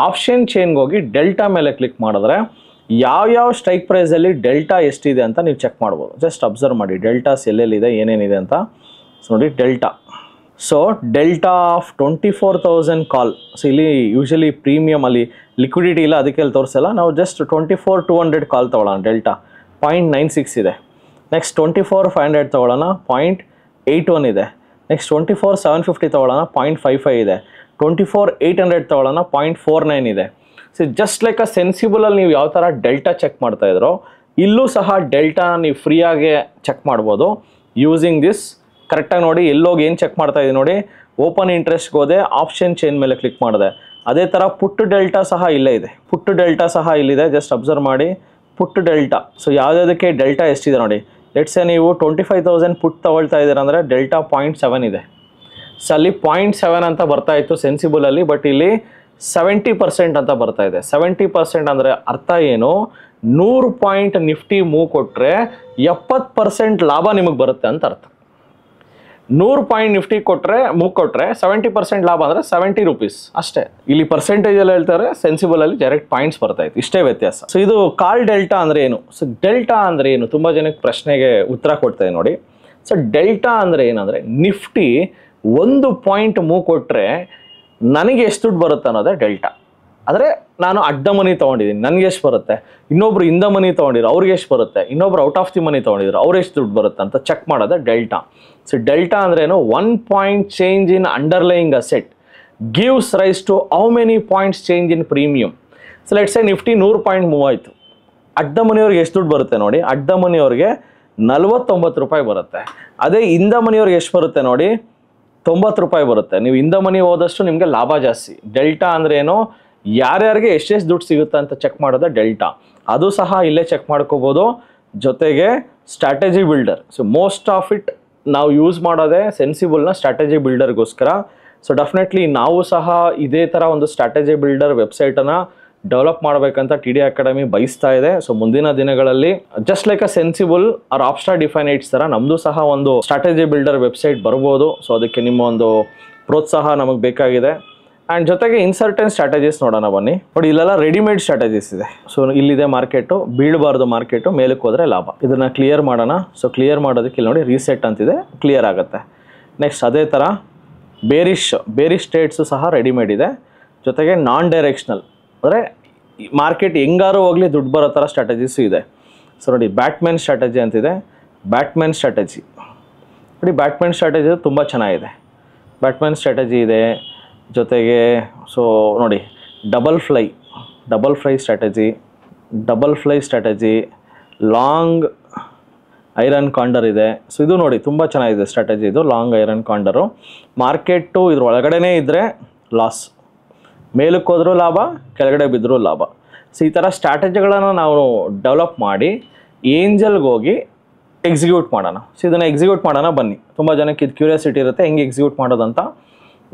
ಆಪ್ಷನ್ ಚೈನ್ಗೆ ಹೋಗಿ ಡೆಲ್ಟಾ ಮೇಲೆ ಕ್ಲಿಕ್ ಮಾಡಿದ್ರೆ ಯಾವ್ಯಾವ ಸ್ಟ್ರೈಕ್ ಪ್ರೈಸಲ್ಲಿ ಡೆಲ್ಟಾ ಎಷ್ಟಿದೆ ಅಂತ ನೀವು ಚೆಕ್ ಮಾಡ್ಬೋದು. ಜಸ್ಟ್ ಅಬ್ಸರ್ವ್ ಮಾಡಿ ಡೆಲ್ಟಾಸ್ ಎಲ್ಲೆಲ್ಲಿದೆ, ಏನೇನಿದೆ ಅಂತ. ಸೊ ನೋಡಿ delta, so delta of 24,000 call. So ಇಲ್ಲಿ ಯೂಶಲಿ ಪ್ರೀಮಿಯಮ್ ಅಲ್ಲಿ ಲಿಕ್ವಿಡಿಟಿ ಇಲ್ಲ, ಅದಕ್ಕೆ ಅಲ್ಲಿ ತೋರಿಸಲ್ಲ. ನಾವು ಜಸ್ಟ್ 24,200 ಕಾಲ್ ತೊಗೊಳ್ಳೋಣ. ಡೆಲ್ಟಾ 0.96 ಇದೆ. ನೆಕ್ಸ್ಟ್ 24,500 ತೊಗೊಳ್ಳೋಣ, 0.81 ಇದೆ. ನೆಕ್ಸ್ಟ್ 24,750 ತೊಗೊಳ್ಳೋಣ, 0.55 ಇದೆ. 24,800 ತೊಗೊಳ್ಳೋಣ, 0.49 ಇದೆ. ಸೊ ಜಸ್ಟ್ ಲೈಕ್ ಅ ಸೆನ್ಸಿಬಲಲ್ಲಿ ನೀವು ಯಾವ ಥರ ಡೆಲ್ಟಾ ಚೆಕ್ ಮಾಡ್ತಾ ಇದ್ರೋ, ಇಲ್ಲೂ ಸಹ ಡೆಲ್ಟಾ ನೀವು ಫ್ರೀಯಾಗಿ ಚೆಕ್ ಮಾಡ್ಬೋದು ಯೂಸಿಂಗ್ ದಿಸ್. ಕರೆಕ್ಟಾಗಿ ನೋಡಿ, ಎಲ್ಲೋಗಿ ಏನು ಚೆಕ್ ಮಾಡ್ತಾ ಇದ್ದೀನಿ ನೋಡಿ, ಓಪನ್ ಇಂಟ್ರೆಸ್ಟ್ಗೆ ಹೋದೆ, ಆಪ್ಷನ್ ಚೈನ್ ಮೇಲೆ ಕ್ಲಿಕ್ ಮಾಡಿದೆ. ಅದೇ ಥರ ಪುಟ್ ಡೆಲ್ಟಾ ಸಹ ಇಲ್ಲೇ ಇದೆ, ಪುಟ್ ಡೆಲ್ಟಾ ಸಹ ಇಲ್ಲಿದೆ. ಜಸ್ಟ್ ಅಬ್ಸರ್ವ್ ಮಾಡಿ ಪುಟ್ ಡೆಲ್ಟಾ. ಸೊ ಯಾವುದಕ್ಕೆ ಡೆಲ್ಟಾ ಎಷ್ಟಿದೆ ನೋಡಿ. ಲೆಟ್ಸ್ ನೀವು 25,000 ಪುಟ್ ತೊಗೊಳ್ತಾ ಇದ್ದೀರ ಅಂದರೆ ಡೆಲ್ಟಾ 0.7 ಇದೆ. ಸೊ ಅಲ್ಲಿ 0.7 ಅಂತ ಬರ್ತಾ ಇತ್ತು ಸೆನ್ಸಿಬಲಲ್ಲಿ, ಬಟ್ ಇಲ್ಲಿ 70% ಅಂತ ಬರ್ತಾ ಇದೆ. 70% ಅಂದರೆ ಅರ್ಥ ಏನು? 100 ಪಾಯಿಂಟ್ ನಿಫ್ಟಿ ಮೂವ್ ಕೊಟ್ಟರೆ 70% ಲಾಭ ನಿಮಗೆ ಬರುತ್ತೆ ಅಂತ ಅರ್ಥ. 100 ಪಾಯಿಂಟ್ ನಿಫ್ಟಿ ಮೂವ್ ಕೊಟ್ಟರೆ 70% ಲಾಭ ಅಂದರೆ 70 ರೂಪೀಸ್ ಅಷ್ಟೇ. ಇಲ್ಲಿ ಪರ್ಸೆಂಟೇಜಲ್ಲಿ ಹೇಳ್ತಾರೆ, ಸೆನ್ಸಿಬಲಲ್ಲಿ ಡೈರೆಕ್ಟ್ ಪಾಯಿಂಟ್ಸ್ ಬರ್ತಾ ಇತ್ತು, ಇಷ್ಟೇ ವ್ಯತ್ಯಾಸ. ಸೊ ಇದು ಕಾಲ್ ಡೆಲ್ಟಾ ಅಂದರೆ ಏನು? ಸೊ ಡೆಲ್ಟಾ ಅಂದರೆ ಏನು? ತುಂಬ ಜನಕ್ಕೆ ಪ್ರಶ್ನೆಗೆ ಉತ್ತರ ಕೊಡ್ತಾ ನೋಡಿ. ಸೊ ಡೆಲ್ಟಾ ಅಂದರೆ ಏನಂದರೆ, ನಿಫ್ಟಿ 1 ಪಾಯಿಂಟ್ ಮೂವ್ ಕೊಟ್ಟರೆ ನನಗೆ ಎಷ್ಟು ದುಡ್ಡು ಬರುತ್ತೆ ಅನ್ನೋದೇ ಡೆಲ್ಟಾ. ಆದರೆ ನಾನು ಅಡ್ಡ ಮನಿ ತೊಗೊಂಡಿದ್ದೀನಿ, ನನಗೆ ಎಷ್ಟು ಬರುತ್ತೆ, ಇನ್ನೊಬ್ರು ಇಂದ ಮನಿ ತೊಗೊಂಡಿದ್ರು ಅವ್ರಿಗೆ ಎಷ್ಟು ಬರುತ್ತೆ, ಇನ್ನೊಬ್ರು ಔಟ್ ಆಫ್ ದಿ ಮನಿ ತೊಗೊಂಡಿದ್ರು ಅವ್ರು ಎಷ್ಟು ದುಡ್ಡು ಬರುತ್ತೆ ಅಂತ ಚೆಕ್ ಮಾಡೋದೇ ಡೆಲ್ಟಾ. ಸೊ ಡೆಲ್ಟಾ ಅಂದ್ರೇನು, 1 point change in underlying asset gives rise to how many points change in premium. So let's say Nifty 100 point move ಆಯಿತು, ಅಡ್ಡ ಮನೆಯವ್ರಿಗೆ ಎಷ್ಟು ದುಡ್ಡು ಬರುತ್ತೆ ನೋಡಿ, ಅಡ್ಡ ಮನೆಯವ್ರಿಗೆ 49 ರೂಪಾಯಿ ಬರುತ್ತೆ. ಅದೇ ಇಂದ ಮನೆಯವ್ರಿಗೆ ಎಷ್ಟು ಬರುತ್ತೆ ನೋಡಿ, 90 ರೂಪಾಯಿ ಬರುತ್ತೆ. ನೀವು ಇಂದ ಮನಿ ಹೋದಷ್ಟು ನಿಮಗೆ ಲಾಭ ಜಾಸ್ತಿ. ಡೆಲ್ಟಾ ಅಂದ್ರೆ ಏನು, ಯಾರ್ಯಾರಿಗೆ ಎಷ್ಟೆಷ್ಟು ದುಡ್ಡು ಸಿಗುತ್ತೆ ಅಂತ ಚೆಕ್ ಮಾಡೋದು ಡೆಲ್ಟಾ. ಅದು ಸಹ ಇಲ್ಲೇ ಚೆಕ್ ಮಾಡ್ಕೋಬೋದು. ಜೊತೆಗೆ strategy builder, so most of it ನಾವು ಯೂಸ್ ಮಾಡೋದೇ ಸೆನ್ಸಿಬಲ್ನ ಸ್ಟ್ರಾಟಜಿ ಬಿಲ್ಡರ್ಗೋಸ್ಕರ. ಸೊ ಡೆಫಿನೆಟ್ಲಿ ನಾವು ಸಹ ಇದೇ ಥರ ಒಂದು ಸ್ಟ್ರಾಟಜಿ ಬಿಲ್ಡರ್ ವೆಬ್ಸೈಟನ್ನು ಡೆವಲಪ್ ಮಾಡಬೇಕಂತ TD ಅಕಾಡೆಮಿ ಬಯಸ್ತಾ ಇದೆ. ಸೊ ಮುಂದಿನ ದಿನಗಳಲ್ಲಿ just like a Sensibull or Opstra ಡಿಫೈನೈಟ್ಸ್ ಥರ ನಮ್ಮದು ಸಹ ಒಂದು ಸ್ಟ್ರಾಟಜಿ ಬಿಲ್ಡರ್ ವೆಬ್ಸೈಟ್ ಬರ್ಬೋದು. ಸೊ ಅದಕ್ಕೆ ನಿಮ್ಮ ಒಂದು ಪ್ರೋತ್ಸಾಹ ನಮಗೆ ಬೇಕಾಗಿದೆ. ಆ್ಯಂಡ್ ಜೊತೆಗೆ ಇನ್ಸರ್ಟೆನ್ ಸ್ಟ್ರಾಟಜೀಸ್ ನೋಡೋಣ ಬನ್ನಿ. ನೋಡಿ ಇಲ್ಲೆಲ್ಲ ರೆಡಿಮೇಡ್ ಸ್ಟ್ರಾಟಜೀಸ್ ಇದೆ. ಸೊ ಇಲ್ಲಿದೆ ಮಾರ್ಕೆಟು, ಬೀಳಬಾರ್ದು ಮಾರ್ಕೆಟು, ಮೇಲಕ್ಕೆ ಹೋದರೆ ಲಾಭ. ಇದನ್ನು ಕ್ಲಿಯರ್ ಮಾಡೋಣ. ಸೊ ಕ್ಲಿಯರ್ ಮಾಡೋದಕ್ಕೆ ಇಲ್ಲಿ ನೋಡಿ ರೀಸೆಟ್ ಅಂತಿದೆ, ಕ್ಲಿಯರ್ ಆಗುತ್ತೆ. ನೆಕ್ಸ್ಟ್ ಅದೇ ಥರ ಬೇರಿಶ್ ಸ್ಟೇಟ್ಸು ಸಹ ರೆಡಿಮೇಡ್ ಇದೆ. ಜೊತೆಗೆ ನಾನ್ ಡೈರೆಕ್ಷನಲ್ ಅಂದರೆ ಮಾರ್ಕೆಟ್ ಹೆಂಗಾರು ಹೋಗಲಿ ದುಡ್ಡು ಬರೋ ಥರ ಸ್ಟ್ರಾಟಜೀಸು ಇದೆ. ಸೊ ನೋಡಿ ಬ್ಯಾಟ್ಮ್ಯಾನ್ ಸ್ಟ್ರಾಟಜಿ ಅಂತಿದೆ, ಬ್ಯಾಟ್ಮ್ಯಾನ್ ಸ್ಟ್ರಾಟಜಿ ನೋಡಿ, ಬ್ಯಾಟ್ಮ್ಯಾನ್ ಸ್ಟ್ರಾಟಜಿ ತುಂಬ ಚೆನ್ನಾಗಿದೆ. ಬ್ಯಾಟ್ಮ್ಯಾನ್ ಸ್ಟ್ರಾಟಜಿ ಇದೆ. ಜೊತೆಗೆ ಸೊ ನೋಡಿ double fly strategy, long iron condor ಇದೆ. ಸೊ ಇದು ನೋಡಿ ತುಂಬ ಚೆನ್ನಾಗಿದೆ ಸ್ಟ್ರಾಟಜಿ, ಇದು ಲಾಂಗ್ ಐರನ್ ಕಾಂಡರು. ಮಾರ್ಕೆಟು ಇದ್ರ ಒಳಗಡೆನೇ ಇದ್ದರೆ ಲಾಸ್, ಮೇಲಕ್ಕೆ ಹೋದ್ರೂ ಲಾಭ, ಕೆಳಗಡೆ ಬಿದ್ದರೂ ಲಾಭ. ಸೊ ಈ ಥರ ಸ್ಟ್ರಾಟಜಿಗಳನ್ನು ನಾವು ಡೆವಲಪ್ ಮಾಡಿ ಏಂಜಲ್ಗೆ ಹೋಗಿ ಎಕ್ಸಿಕ್ಯೂಟ್ ಮಾಡೋಣ. ಸೊ ಇದನ್ನು ಎಕ್ಸಿಕ್ಯೂಟ್ ಮಾಡೋಣ ಬನ್ನಿ. ತುಂಬ ಜನಕ್ಕೆ ಇದು ಕ್ಯೂರಿಯಾಸಿಟಿ ಇರುತ್ತೆ ಹೆಂಗೆ ಎಕ್ಸಿಕ್ಯೂಟ್ ಮಾಡೋದಂತ.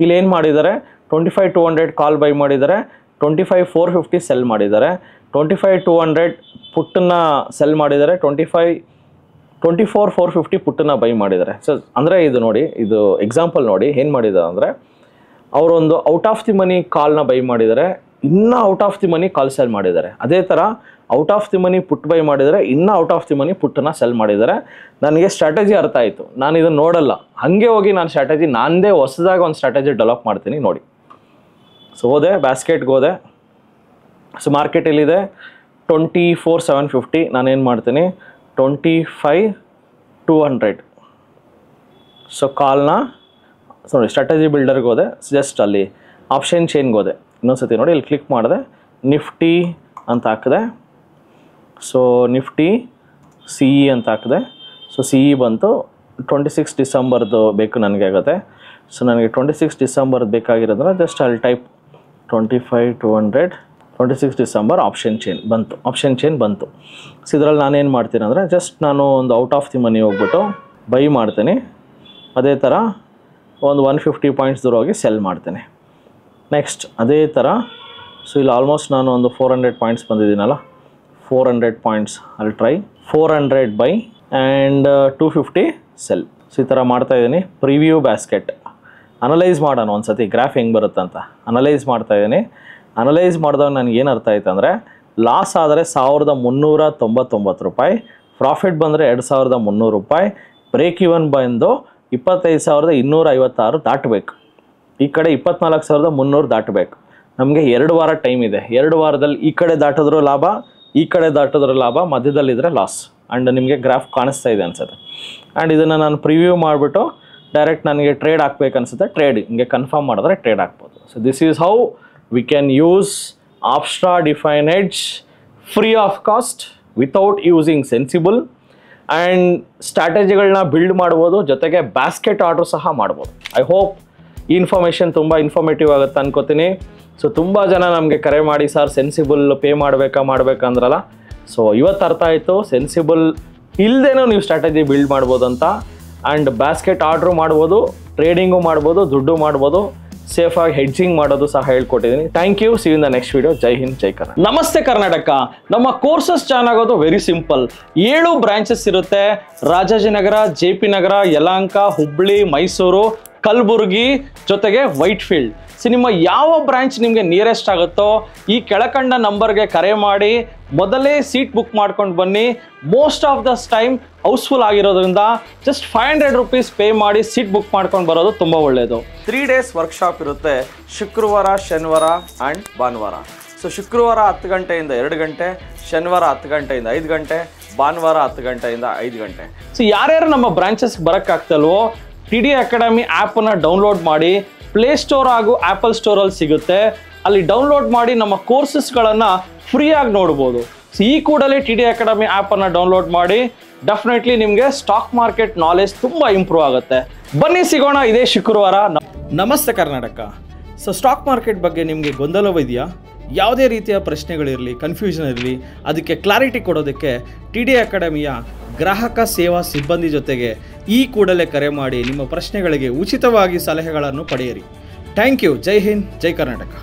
ಇಲ್ಲಿ ಏನು ಮಾಡಿದ್ದಾರೆ, 25,200 ಕಾಲ್ ಬೈ ಮಾಡಿದ್ದಾರೆ, 25,450 ಸೆಲ್ ಮಾಡಿದ್ದಾರೆ, 25,200 ಪುಟ್ಟನ್ನು ಸೆಲ್ ಮಾಡಿದ್ದಾರೆ, 24,450 ಪುಟ್ಟನ್ನು ಬೈ ಮಾಡಿದ್ದಾರೆ. ಸೊ ಅಂದರೆ ಇದು ನೋಡಿ, ಇದು ಎಕ್ಸಾಂಪಲ್ ನೋಡಿ ಏನು ಮಾಡಿದ್ದಾರೆ ಅಂದರೆ, ಅವರೊಂದು ಔಟ್ ಆಫ್ ದಿ ಮನಿ ಕಾಲ್ನ ಬೈ ಮಾಡಿದ್ದಾರೆ, ಇನ್ನೂ out of the money call sell ಮಾಡಿದ್ದಾರೆ. ಅದೇ ಥರ out of the money put buy ಮಾಡಿದರೆ, ಇನ್ನೂ ಔಟ್ ಆಫ್ ದಿ ಮನಿ ಪುಟ್ಟನ್ನು ಸೆಲ್ ಮಾಡಿದ್ದಾರೆ. ನನಗೆ ಸ್ಟ್ರಾಟಜಿ ಅರ್ಥ ಆಯಿತು, ನಾನು ಇದನ್ನು ನೋಡಲ್ಲ, ಹಾಗೆ ಹೋಗಿ ನಾನು ಸ್ಟ್ರಾಟಜಿ ನಾನದೇ ಹೊಸದಾಗಿ ಒಂದು ಸ್ಟ್ರಾಟಜಿ ಡೆವಲಪ್ ಮಾಡ್ತೀನಿ ನೋಡಿ. ಸೊ ಹೋದೆ, ಬ್ಯಾಸ್ಕೆಟ್ಗೆ ಹೋದೆ. ಸೊ ಮಾರ್ಕೆಟಲ್ಲಿದೆ 24,750, ನಾನೇನು ಮಾಡ್ತೀನಿ 25,200. ಸೊ ಕಾಲ್ನ ಸೊ ನೋಡಿ ಸ್ಟ್ರಾಟಜಿ ಬಿಲ್ಡರ್ಗೆ ಹೋದೆ, ಜಸ್ಟ್ ಅಲ್ಲಿ ಆಪ್ಷನ್ ಚೈನ್ಗೆ ಹೋದೆ. ಇನ್ನೊಂದ್ಸತಿ ನೋಡಿ ಇಲ್ಲಿ ಕ್ಲಿಕ್ ಮಾಡಿದೆ, ನಿಫ್ಟಿ ಅಂತ ಹಾಕಿದೆ. ಸೊ ನಿಫ್ಟಿ CE ಅಂತ ಹಾಕಿದೆ. ಸೊ CE ಬಂತು. 26 ಡಿಸೆಂಬರ್ದು ಬೇಕು ನನಗೆ ಆಗುತ್ತೆ. ಸೊ ನನಗೆ 26 ಡಿಸೆಂಬರ್ದು ಬೇಕಾಗಿರೋದ್ರೆ ಜಸ್ಟ್ ಅಲ್ಲಿ ಟೈಪ್ 25,200 26 ಡಿಸೆಂಬರ್ ಆಪ್ಷನ್ ಚೈನ್ ಬಂತು. ಸೊ ಇದರಲ್ಲಿ ನಾನೇನು ಮಾಡ್ತೀನಿ ಅಂದರೆ, ಜಸ್ಟ್ ನಾನು ಒಂದು ಔಟ್ ಆಫ್ ದಿ ಮನಿ ಹೋಗ್ಬಿಟ್ಟು ಬೈ ಮಾಡ್ತೀನಿ. ಅದೇ ಥರ ಒಂದು 150 ಪಾಯಿಂಟ್ಸ್ ದೂರ ಹೋಗಿ ಸೆಲ್ ಮಾಡ್ತೇನೆ. ನೆಕ್ಸ್ಟ್ ಅದೇ ಥರ ಸೊ ಇಲ್ಲಿ ಆಲ್ಮೋಸ್ಟ್ ನಾನು ಒಂದು 400 ಪಾಯಿಂಟ್ಸ್ ಬಂದಿದ್ದೀನಲ್ಲ, 400 ಪಾಯಿಂಟ್ಸ್ ಅಲ್ಲಿ try, 400 by and 250 cell. So ಈ ಥರ ಮಾಡ್ತಾಯಿದ್ದೀನಿ. ಪ್ರಿವ್ಯೂ ಬ್ಯಾಸ್ಕೆಟ್ ಅನಲೈಸ್ ಮಾಡೋಣ ಒಂದು ಸತಿ ಗ್ರಾಫ್ ಹೆಂಗೆ ಬರುತ್ತಂತ ಅನಲೈಸ್ ಮಾಡ್ತಾಯಿದ್ದೀನಿ. ಅನಲೈಸ್ ಮಾಡಿದಾಗ ನನಗೆ ಏನು ಅರ್ಥ ಆಯ್ತು ಅಂದರೆ, ಲಾಸ್ ಆದರೆ 1,399 ರೂಪಾಯಿ, ಪ್ರಾಫಿಟ್ ಬಂದರೆ 2,300 ರೂಪಾಯಿ, ಬ್ರೇಕ್ ಇವನ್ ಬಂದು 25,256 ದಾಟಬೇಕು. ಈ ಕಡೆ 24,300 ದಾಟಬೇಕು. ನಮಗೆ 2 ವಾರ ಟೈಮ್ ಇದೆ. 2 ವಾರದಲ್ಲಿ ಈ ಕಡೆ ದಾಟಿದ್ರೂ ಲಾಭ, ಈ ಕಡೆ ದಾಟಿದ್ರೂ ಲಾಭ, ಮಧ್ಯದಲ್ಲಿದ್ದರೆ ಲಾಸ್. ಆ್ಯಂಡ್ ನಿಮಗೆ ಗ್ರಾಫ್ ಕಾಣಿಸ್ತಾ ಇದೆ ಅನ್ಸುತ್ತೆ. ಆ್ಯಂಡ್ ಇದನ್ನು ನಾನು ಪ್ರಿವ್ಯೂ ಮಾಡಿಬಿಟ್ಟು ಡೈರೆಕ್ಟ್ ನನಗೆ ಟ್ರೇಡ್ ಹಾಕ್ಬೇಕು ಅನಿಸುತ್ತೆ, ಟ್ರೇಡ್ ಹಿಂಗೆ ಕನ್ಫರ್ಮ್ ಮಾಡಿದ್ರೆ ಟ್ರೇಡ್ ಹಾಕ್ಬೋದು. So this is how we can use Opstra Definedge free of cost without using Sensibull. And ಸ್ಟ್ರಾಟಜಿಗಳನ್ನ ಬಿಲ್ಡ್ ಮಾಡ್ಬೋದು, ಜೊತೆಗೆ ಬ್ಯಾಸ್ಕೆಟ್ ಆರ್ಡ್ರು ಸಹ ಮಾಡ್ಬೋದು. ಐ ಹೋಪ್ ಈ ಇನ್ಫಾರ್ಮೇಷನ್ ತುಂಬ ಇನ್ಫಾರ್ಮೇಟಿವ್ ಆಗುತ್ತೆ ಅನ್ಕೋತೀನಿ. ಸೊ ತುಂಬ ಜನ ನಮಗೆ ಕರೆ ಮಾಡಿ ಸರ್ ಸೆನ್ಸಿಬಲ್ ಪೇ ಮಾಡಬೇಕಂದ್ರಲ್ಲ. ಸೊ ಇವತ್ತು ಅರ್ಥ ಆಯಿತು, ಸೆನ್ಸಿಬಲ್ ಇಲ್ಲದೇನೂ ನೀವು ಸ್ಟ್ರಾಟಜಿ ಬಿಲ್ಡ್ ಮಾಡ್ಬೋದು ಅಂತ. ಆ್ಯಂಡ್ ಬ್ಯಾಸ್ಕೆಟ್ ಆರ್ಡ್ರು ಮಾಡ್ಬೋದು, ಟ್ರೇಡಿಂಗು ಮಾಡ್ಬೋದು, ದುಡ್ಡು ಮಾಡ್ಬೋದು, ಸೇಫಾಗಿ ಹೆಡ್ಜಿಂಗ್ ಮಾಡೋದು ಸಹ ಹೇಳ್ಕೊಟ್ಟಿದ್ದೀನಿ. Thank you. See you in the next video. ಜೈ ಹಿಂದ್, ಜೈ ಕರ್ನಾಟಕ. ನಮಸ್ತೆ ಕರ್ನಾಟಕ. ನಮ್ಮ ಕೋರ್ಸಸ್ ಜಾಯ್ನ್ ಆಗೋದು ವೆರಿ ಸಿಂಪಲ್. 7 ಬ್ರಾಂಚಸ್ ಇರುತ್ತೆ. ರಾಜಾಜಿನಗರ, JP ನಗರ, ಯಲಹಂಕ, ಹುಬ್ಬಳ್ಳಿ, ಮೈಸೂರು, ಕಲಬುರ್ಗಿ, ಜೊತೆಗೆ ವೈಟ್ ಫೀಲ್ಡ್. ಸೊ ನಿಮ್ಮ ಯಾವ ಬ್ರಾಂಚ್ ನಿಮಗೆ ನಿಯರೆಸ್ಟ್ ಆಗುತ್ತೋ ಈ ಕೆಳಕಂಡ ನಂಬರ್ಗೆ ಕರೆ ಮಾಡಿ ಮೊದಲೇ ಸೀಟ್ ಬುಕ್ ಮಾಡ್ಕೊಂಡು ಬನ್ನಿ. Most of the time houseful ಆಗಿರೋದ್ರಿಂದ ಜಸ್ಟ್ 500 ರೂಪೀಸ್ ಪೇ ಮಾಡಿ ಸೀಟ್ ಬುಕ್ ಮಾಡ್ಕೊಂಡು ಬರೋದು ತುಂಬ ಒಳ್ಳೆಯದು. 3 ಡೇಸ್ ವರ್ಕ್ಶಾಪ್ ಇರುತ್ತೆ, ಶುಕ್ರವಾರ, ಶನಿವಾರ ಆ್ಯಂಡ್ ಭಾನುವಾರ. ಸೊ ಶುಕ್ರವಾರ 10 ಗಂಟೆಯಿಂದ 2 ಗಂಟೆ, ಶನಿವಾರ 10 ಗಂಟೆಯಿಂದ 5 ಗಂಟೆ, ಭಾನುವಾರ 10 ಗಂಟೆಯಿಂದ 5 ಗಂಟೆ. ಸೊ ಯಾರ್ಯಾರು ನಮ್ಮ ಬ್ರಾಂಚಸ್ಗೆ ಬರೋಕ್ಕಾಗ್ತಲ್ವೋ TD ಅಕಾಡೆಮಿ ಆ್ಯಪನ್ನು ಡೌನ್ಲೋಡ್ ಮಾಡಿ, ಪ್ಲೇಸ್ಟೋರ್ ಹಾಗೂ ಆ್ಯಪಲ್ ಸ್ಟೋರಲ್ಲಿ ಸಿಗುತ್ತೆ. ಅಲ್ಲಿ ಡೌನ್ಲೋಡ್ ಮಾಡಿ ನಮ್ಮ ಕೋರ್ಸಸ್ಗಳನ್ನು ಫ್ರೀಯಾಗಿ ನೋಡ್ಬೋದು. ಸೊ ಈ ಕೂಡಲೇ TD ಅಕಾಡೆಮಿ ಆ್ಯಪನ್ನು ಡೌನ್ಲೋಡ್ ಮಾಡಿ. ಡೆಫಿನೆಟ್ಲಿ ನಿಮಗೆ ಸ್ಟಾಕ್ ಮಾರ್ಕೆಟ್ ನಾಲೆಜ್ ತುಂಬ ಇಂಪ್ರೂವ್ ಆಗುತ್ತೆ. ಬನ್ನಿ ಸಿಗೋಣ ಇದೇ ಶುಕ್ರವಾರ. ನಮಸ್ತೆ ಕರ್ನಾಟಕ. ಸೊ ಸ್ಟಾಕ್ ಮಾರ್ಕೆಟ್ ಬಗ್ಗೆ ನಿಮಗೆ ಗೊಂದಲವಿದೆಯಾ? ಯಾವುದೇ ರೀತಿಯ ಪ್ರಶ್ನೆಗಳಿರಲಿ, ಕನ್ಫ್ಯೂಷನ್ ಇರಲಿ, ಅದಕ್ಕೆ ಕ್ಲಾರಿಟಿ ಕೊಡೋದಕ್ಕೆ TD ಅಕಾಡೆಮಿಯ ಗ್ರಾಹಕ ಸೇವಾ ಸಿಬ್ಬಂದಿ ಜೊತೆಗೆ ಈ ಕೂಡಲೇ ಕರೆ ಮಾಡಿ ನಿಮ್ಮ ಪ್ರಶ್ನೆಗಳಿಗೆ ಉಚಿತವಾಗಿ ಸಲಹೆಗಳನ್ನು ಪಡೆಯಿರಿ. Thank you. ಜೈ ಹಿಂದ್, ಜೈ ಕರ್ನಾಟಕ.